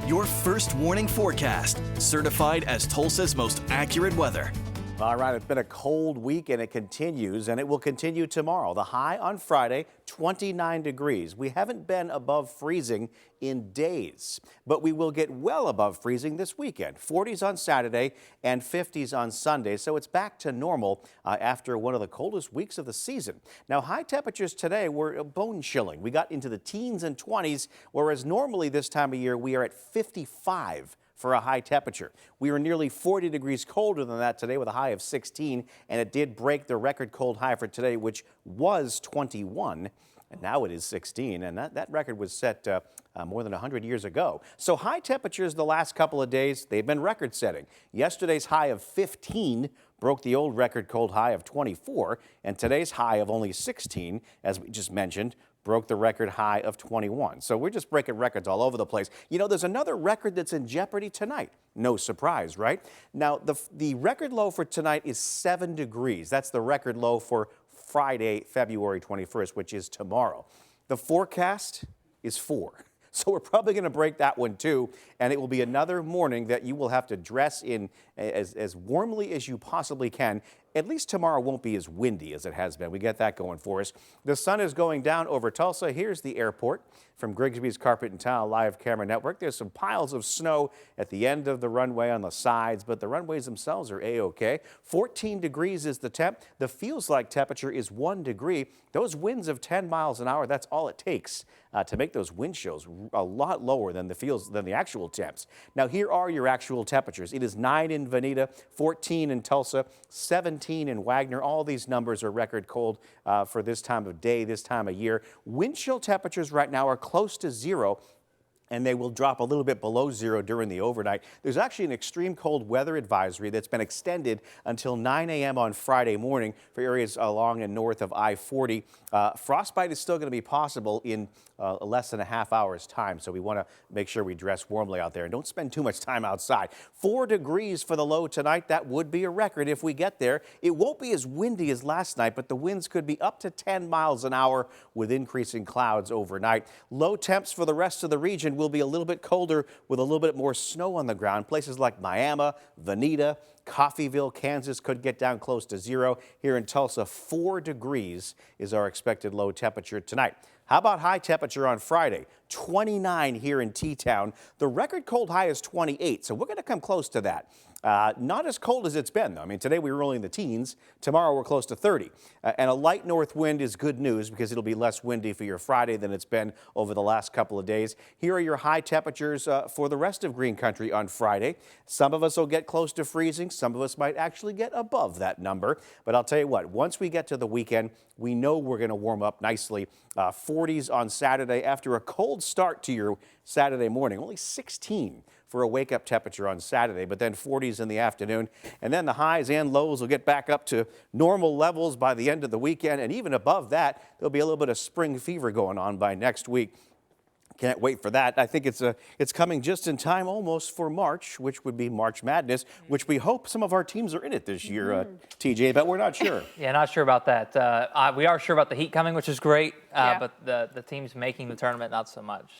Your first warning forecast, certified as Tulsa's most accurate weather. All right, it's been a cold week and it continues, and it will continue tomorrow. The high on Friday, 29 degrees. We haven't been above freezing in days, but we will get well above freezing this weekend. 40s on Saturday and 50s on Sunday, so it's back to normal after one of the coldest weeks of the season. Now, high temperatures today were bone chilling. We got into the teens and 20s, whereas normally this time of year we are at 55 for a high temperature. We were nearly 40 degrees colder than that today with a high of 16, and it did break the record cold high for today, which was 21, and now it is 16, and that record was set more than 100 years ago. So high temperatures the last couple of days, they've been record-setting. Yesterday's high of 15 broke the old record cold high of 24, and today's high of only 16, as we just mentioned, broke the record high of 21. So we're just breaking records all over the place. You know, there's another record that's in jeopardy tonight. No surprise, right? Now, the record low for tonight is 7 degrees. That's the record low for Friday, February 21st, which is tomorrow. The forecast is 4. So we're probably going to break that one too, and it will be another morning that you will have to dress in as warmly as you possibly can. At least tomorrow won't be as windy as it has been. We get that going for us. The sun is going down over Tulsa. Here's the airport from Grigsby's Carpet and Tile live camera network. There's some piles of snow at the end of the runway on the sides, but the runways themselves are A-OK. 14 degrees is the temp. The feels like temperature is 1 degree. Those winds of 10 miles an hour, that's all it takes to make those wind chills a lot lower than the actual temps. Now, here are your actual temperatures. It is 9 in Veneta, 14 in Tulsa, 17 in Wagner. All these numbers are record cold for this time of day, this time of year. Wind chill temperatures right now are close to 0, and they will drop a little bit below 0 during the overnight. There's actually an extreme cold weather advisory that's been extended until 9 a.m. on Friday morning for areas along and north of I-40. Frostbite is still going to be possible in less than a half hour's time, so we want to make sure we dress warmly out there and don't spend too much time outside. 4 degrees for the low tonight. That would be a record if we get there. It won't be as windy as last night, but the winds could be up to 10 miles an hour with increasing clouds overnight. Low temps for the rest of the region will be a little bit colder with a little bit more snow on the ground. Places like Miami, Veneta, Coffeyville, Kansas could get down close to 0. Here in Tulsa, 4 degrees is our expected low temperature tonight. How about high temperature on Friday? 29 here in T-Town. The record cold high is 28, so we're going to come close to that. Not as cold as it's been, though. I mean, today we were only in the teens. Tomorrow we're close to 30. And a light north wind is good news because it'll be less windy for your Friday than it's been over the last couple of days. Here are your high temperatures for the rest of Green Country on Friday. Some of us will get close to freezing. Some of us might actually get above that number. But I'll tell you what, once we get to the weekend, we know we're going to warm up nicely. 40s on Saturday after a cold start to your Saturday morning. Only 16 for a wake-up temperature on Saturday, but then 40s in the afternoon. And then the highs and lows will get back up to normal levels by the end of the weekend. And even above that, there'll be a little bit of spring fever going on by next week. Can't wait for that. I think it's coming just in time almost for March, which would be March Madness, which we hope some of our teams are in it this year, TJ, but we're not sure. Yeah, not sure about that. We are sure about the heat coming, which is great, but the teams making the tournament, not so much.